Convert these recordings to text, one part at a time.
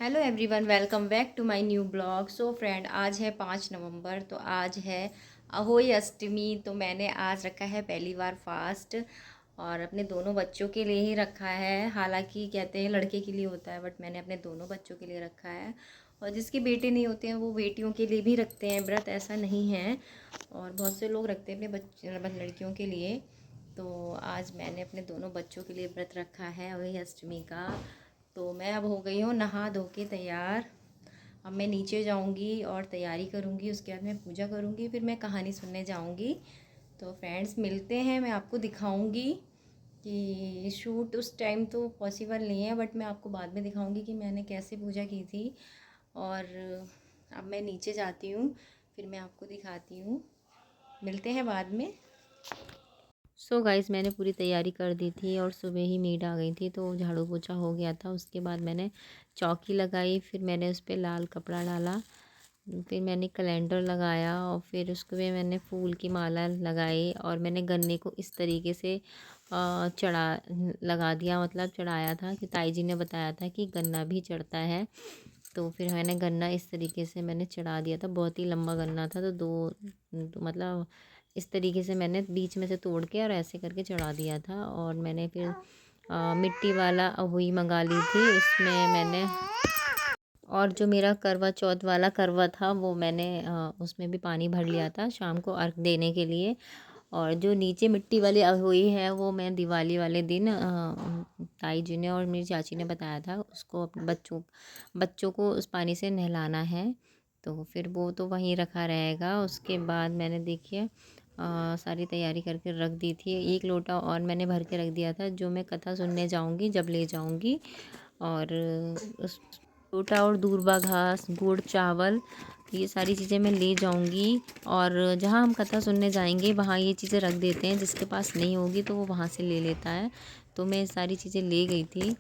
Hello everyone, welcome back to my new blog. So friend, आज है 5 नवंबर, तो आज है अहोई अष्टमी। तो मैंने आज रखा है पहली बार फास्ट और अपने दोनों बच्चों के लिए ही रखा है। हालांकि कहते हैं लड़के के लिए होता है, बट मैंने अपने दोनों बच्चों के लिए रखा है। और जिसके बेटे नहीं होते हैं वो बेटियों के लिए भी रखते हैं व्रत, ऐसा नहीं है। और बहुत से लोग रखते हैं अपने बच्चे लड़कियों के लिए। तो आज मैंने अपने दोनों बच्चों के लिए व्रत रखा है अहोई अष्टमी का। तो मैं अब हो गई हूँ नहा धो के तैयार। अब मैं नीचे जाऊँगी और तैयारी करूँगी, उसके बाद मैं पूजा करूँगी, फिर मैं कहानी सुनने जाऊँगी। तो फ्रेंड्स मिलते हैं, मैं आपको दिखाऊँगी कि शूट उस टाइम तो पॉसिबल नहीं है, बट मैं आपको बाद में दिखाऊँगी कि मैंने कैसे पूजा की थी। और अब मैं नीचे जाती हूँ, फिर मैं आपको दिखाती हूँ। मिलते हैं बाद में। सो गाइस, मैंने पूरी तैयारी कर दी थी और सुबह ही मेड आ गई थी, तो झाड़ू पोछा हो गया था। उसके बाद मैंने चौकी लगाई, फिर मैंने उस पर लाल कपड़ा डाला, फिर मैंने कैलेंडर लगाया और फिर उसके बाद मैंने फूल की माला लगाई और मैंने गन्ने को इस तरीके से चढ़ा लगा दिया, मतलब चढ़ाया था कि ताई जी ने बताया था कि गन्ना भी चढ़ता है। तो फिर मैंने गन्ना इस तरीके से मैंने चढ़ा दिया था। बहुत ही लंबा गन्ना था, तो तो मतलब इस तरीके से मैंने बीच में से तोड़ के और ऐसे करके चढ़ा दिया था। और मैंने फिर मिट्टी वाला अहुई मंगा ली थी। उसमें मैंने और जो मेरा करवा चौथ वाला करवा था वो मैंने उसमें भी पानी भर लिया था शाम को अर्घ देने के लिए। और जो नीचे मिट्टी वाली हुई है वो मैं दिवाली वाले दिन ताई जी ने और मेरी चाची ने बताया था उसको अपने बच्चों को उस पानी से नहलाना है। तो फिर वो तो वहीं रखा रहेगा। उसके बाद मैंने देखिए सारी तैयारी करके रख दी थी। एक लोटा और मैंने भर के रख दिया था, जो मैं कथा सुनने जाऊंगी जब ले जाऊंगी। और उस लोटा और दूर्वा घास, गुड़, चावल, ये सारी चीज़ें मैं ले जाऊंगी। और जहाँ हम कथा सुनने जाएंगे वहाँ ये चीज़ें रख देते हैं, जिसके पास नहीं होगी तो वो वहाँ से ले लेता है। तो मैं सारी चीज़ें ले गई थी।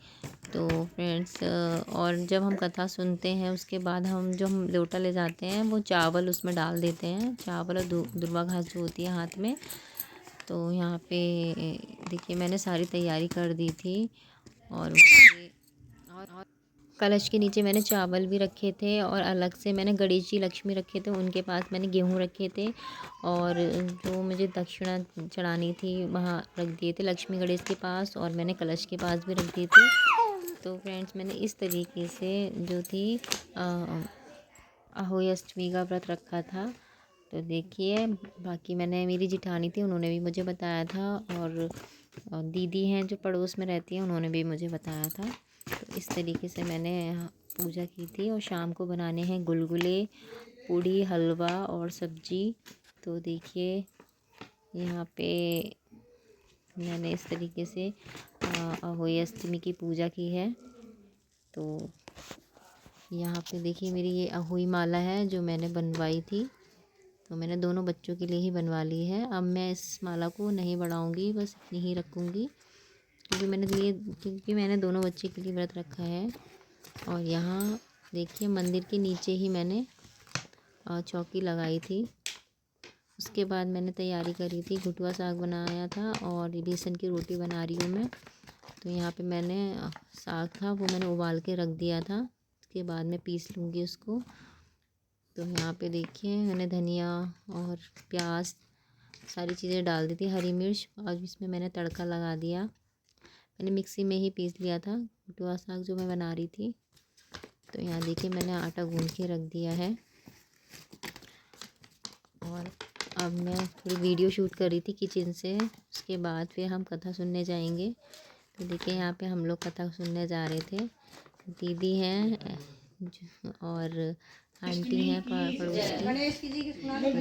तो फ्रेंड्स, और जब हम कथा सुनते हैं उसके बाद हम लोटा ले जाते हैं वो चावल उसमें डाल देते हैं, चावल और दुर्वा घास जो होती है हाथ में। तो यहाँ पे देखिए मैंने सारी तैयारी कर दी थी। और कलश के नीचे मैंने चावल भी रखे थे और अलग से मैंने गणेश जी लक्ष्मी रखे थे, उनके पास मैंने गेहूँ रखे थे। और जो मुझे दक्षिणा चढ़ानी थी वहाँ रख दिए थे लक्ष्मी गणेश के पास, और मैंने कलश के पास भी रख दिए थे। तो फ्रेंड्स, मैंने इस तरीके से जो थी अहोई अष्टमी का व्रत रखा था। तो देखिए, बाकी मैंने मेरी जिठानी थी उन्होंने भी मुझे बताया था, और दीदी हैं जो पड़ोस में रहती हैं उन्होंने भी मुझे बताया था। तो इस तरीके से मैंने पूजा की थी। और शाम को बनाने हैं गुलगुले, पूड़ी, हलवा और सब्जी। तो देखिए यहाँ पे मैंने इस तरीके से अहोई अष्टमी की पूजा की है। तो यहाँ पे देखिए मेरी ये अहोई माला है जो मैंने बनवाई थी। तो मैंने दोनों बच्चों के लिए ही बनवा ली है। अब मैं इस माला को नहीं बढ़ाऊँगी, बस इतनी ही रखूँगी, क्योंकि मैंने दोनों बच्चे के लिए व्रत रखा है। और यहाँ देखिए मंदिर के नीचे ही मैंने चौकी लगाई थी। उसके बाद मैंने तैयारी करी थी, घुटुआ साग बनाया था और बेसन की रोटी बना रही हूँ मैं। तो यहाँ पे मैंने साग था वो मैंने उबाल के रख दिया था, उसके बाद मैं पीस लूँगी उसको। तो यहाँ पे देखिए मैंने धनिया और प्याज सारी चीज़ें डाल दी थी, हरी मिर्च, और इसमें मैंने तड़का लगा दिया। मैंने मिक्सी में ही पीस लिया था घुटुआ साग जो मैं बना रही थी। तो यहाँ देखिए मैंने आटा गूंद के रख दिया है। और अब मैं थोड़ी वीडियो शूट कर रही थी किचन से, उसके बाद फिर हम कथा सुनने जाएंगे। तो देखिए यहाँ पे हम लोग कथा सुनने जा रहे थे। दीदी हैं और आंटी हैं पड़ोस की। तो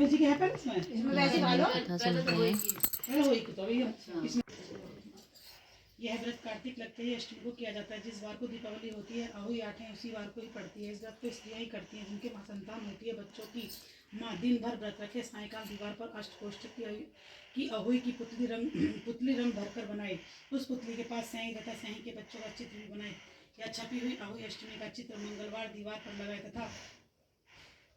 देखिए हम लोग कथा सुन रहे हैं। यह व्रत कार्तिक लगते ही अष्टमी को किया जाता है। जिस बार को दीपावली होती है अहोई आठें उसी बार को ही पड़ती है। इस व्रत को स्त्रियां ही करती हैं जिनके मां संतान होती है। बच्चों की माँ दिन भर व्रत रखे, सायकाल दीवार पर अष्टकोष्ठक की अहोई की पुतली रंग भरकर बनाए। उस पुतली के पास स्याही तथा स्याही के बच्चों का चित्र भी बनाए या छपी हुई अहोई अष्टमी का चित्र मंगलवार दीवार पर लगाए तथा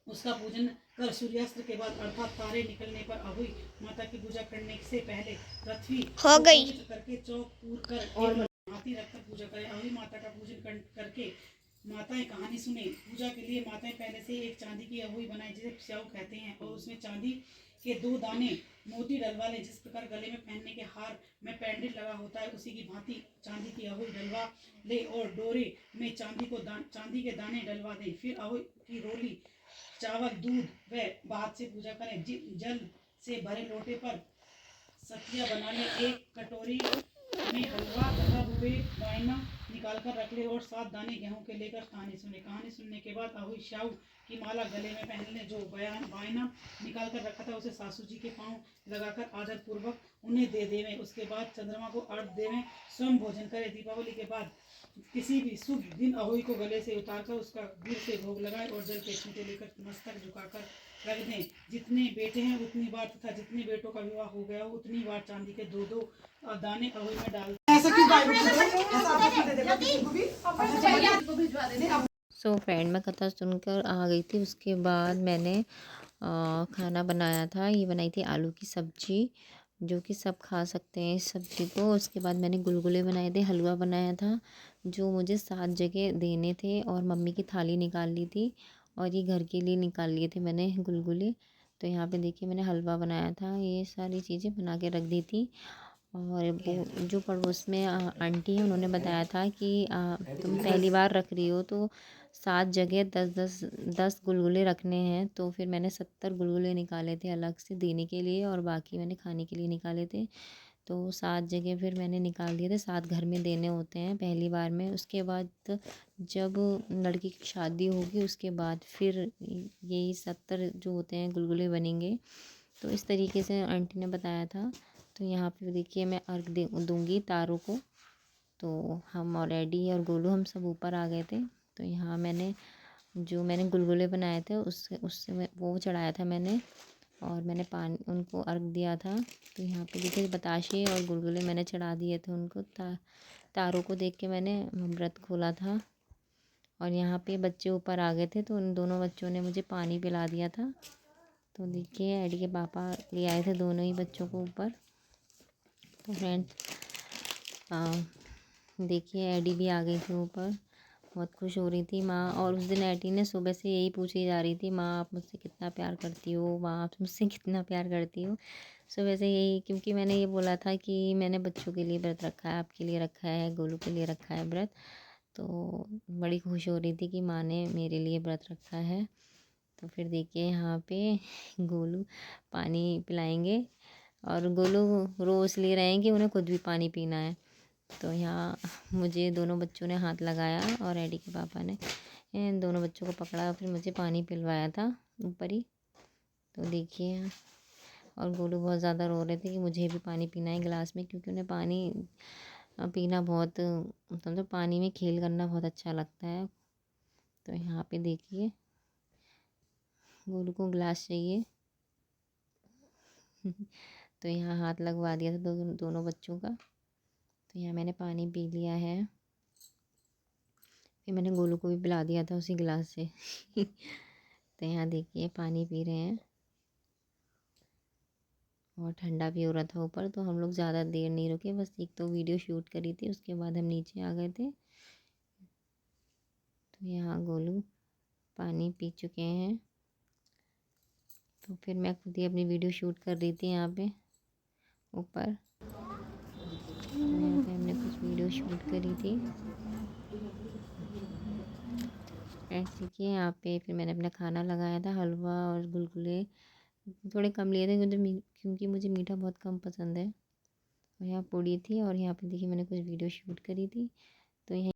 उसका पूजन कर सूर्यास्त के बाद अर्थात तारे निकलने पर अहोई माता की पूजा करने से पहले पृथ्वी हो गई करके चौक पूर कर और आरती रखकर पूजा करें। अहोई माता का पूजन करके माताएं कहानी सुने। पूजा के लिए माताएं पहले से एक चांदी की अहोई बनाए जिसे स्याऊ कहते हैं, और उसमें चांदी के 2 दाने मोती डलवा ले। जिस प्रकार गले में पहनने के हार में पेंडेंट लगा होता है, उसी की भांति चांदी की अहोई डलवा ले और डोरे में चांदी के दाने डलवा दे। फिर अहोई की रोली, चावल, दूध व भात से पूजा करें। जल से भरे लोटे पर सतिया बना ले। एक कटोरी में हलवा तथा रुपए वायना निकाल कर रख ले और 7 दाने गेहूं के लेकर कहानी सुने। कहानी सुनने के बाद अहुई श्याऊ की माला गले में पहन ले। जो वायना निकाल कर रखा था उसे सासू जी के पांव लगाकर आदर पूर्वक उन्हें दे देवे। उसके बाद चंद्रमा को अर्घ देवे, स्वयं भोजन करे। दीपावली के बाद किसी भी शुभ दिन अहोई को गले से उतारकर उसका गुड़ से भोग लगाए और जल के छींटे लेकर मस्तक झुकाकर रख दें। जितने बेटे हैं उतनी बार तथा जितने बेटों का विवाह हो गया हो उतनी बार चांदी के 2-2 दाने अहोई में डाल। सो फ्रेंड, मैं कथा सुनकर आ गई थी। उसके बाद मैंने खाना बनाया था। ये बनाई थी आलू की सब्जी, जो कि सब खा सकते हैं इस सब्ज़ी को। उसके बाद मैंने गुलगुले बनाए थे, हलवा बनाया था जो मुझे 7 जगह देने थे, और मम्मी की थाली निकाल ली थी, और ये घर के लिए निकाल लिए थे मैंने गुलगुले। तो यहाँ पे देखिए मैंने हलवा बनाया था, ये सारी चीज़ें बना के रख दी थी। और वो जो पड़ोस में आंटी हैं, उन्होंने बताया था कि तुम पहली बार रख रही हो तो 7 जगह 10 गुलगुले रखने हैं। तो फिर मैंने 70 गुलगुले निकाले थे अलग से देने के लिए, और बाकी मैंने खाने के लिए निकाले थे। तो 7 जगह फिर मैंने निकाल दिए थे। 7 घर में देने होते हैं पहली बार में। उसके बाद जब लड़की की शादी होगी उसके बाद फिर यही 70 जो होते हैं गुलगुले बनेंगे। तो इस तरीके से आंटी ने बताया था। तो यहाँ पे देखिए मैं अर्घ दूँगी तारों को। तो हम ऑलरेडी और गोलू हम सब ऊपर आ गए थे। तो यहाँ मैंने गुलगुले बनाए थे उससे वो चढ़ाया था मैंने, और मैंने पानी उनको अर्घ दिया था। तो यहाँ पे देखिए बताशे और गुलगुले मैंने चढ़ा दिए थे उनको। तारों को देख के मैंने व्रत खोला था। और यहाँ पे बच्चे ऊपर आ गए थे, तो उन दोनों बच्चों ने मुझे पानी पिला दिया था। तो देखिए एडी के पापा ले आए थे दोनों ही बच्चों को ऊपर। तो फ्रेंड्स देखिए एडी भी आ गई थी ऊपर, बहुत खुश हो रही थी माँ। और उस दिन एडी ने सुबह से यही पूछी जा रही थी, माँ आप मुझसे कितना प्यार करती हो, माँ आप मुझसे कितना प्यार करती हो। सुबह से यही, क्योंकि मैंने ये बोला था कि मैंने बच्चों के लिए व्रत रखा है, आपके लिए रखा है, गोलू के लिए रखा है व्रत। तो बड़ी खुश हो रही थी कि माँ ने मेरे लिए व्रत रखा है। तो फिर देखिए यहाँ पे गोलू पानी पिलाएंगे, और गोलू रोज़ ले रहे हैं कि उन्हें खुद भी पानी पीना है। तो यहाँ मुझे दोनों बच्चों ने हाथ लगाया, और एडी के पापा ने इन दोनों बच्चों को पकड़ा, फिर मुझे पानी पिलवाया था ऊपर ही। तो देखिए, और गोलू बहुत ज़्यादा रो रहे थे कि मुझे भी पानी पीना है गिलास में, क्योंकि उन्हें पानी पीना बहुत, समझो पानी में खेल करना बहुत अच्छा लगता है। तो यहाँ पे देखिए गोलू को गिलास चाहिए। तो यहाँ हाथ लगवा दिया था दोनों बच्चों का। तो यहाँ मैंने पानी पी लिया है, फिर मैंने गोलू को भी पिला दिया था उसी गिलास से। तो यहाँ देखिए पानी पी रहे हैं, और ठंडा भी हो रहा था ऊपर। तो हम लोग ज़्यादा देर नहीं रुके, बस एक तो वीडियो शूट करी थी, उसके बाद हम नीचे आ गए थे। तो यहाँ गोलू पानी पी चुके हैं। तो फिर मैं खुद ही अपनी वीडियो शूट कर रही थी यहाँ पे ऊपर। तो यहाँ पे हमने कुछ वीडियो शूट करी थी। फ्रेंड्स देखिए यहाँ पे फिर मैंने अपना खाना लगाया था, हलवा और गुलगुले थोड़े कम लिए थे क्योंकि मुझे मीठा बहुत कम पसंद है। और यहाँ पूड़ी थी, और यहाँ पे देखिए मैंने कुछ वीडियो शूट करी थी। तो यहाँ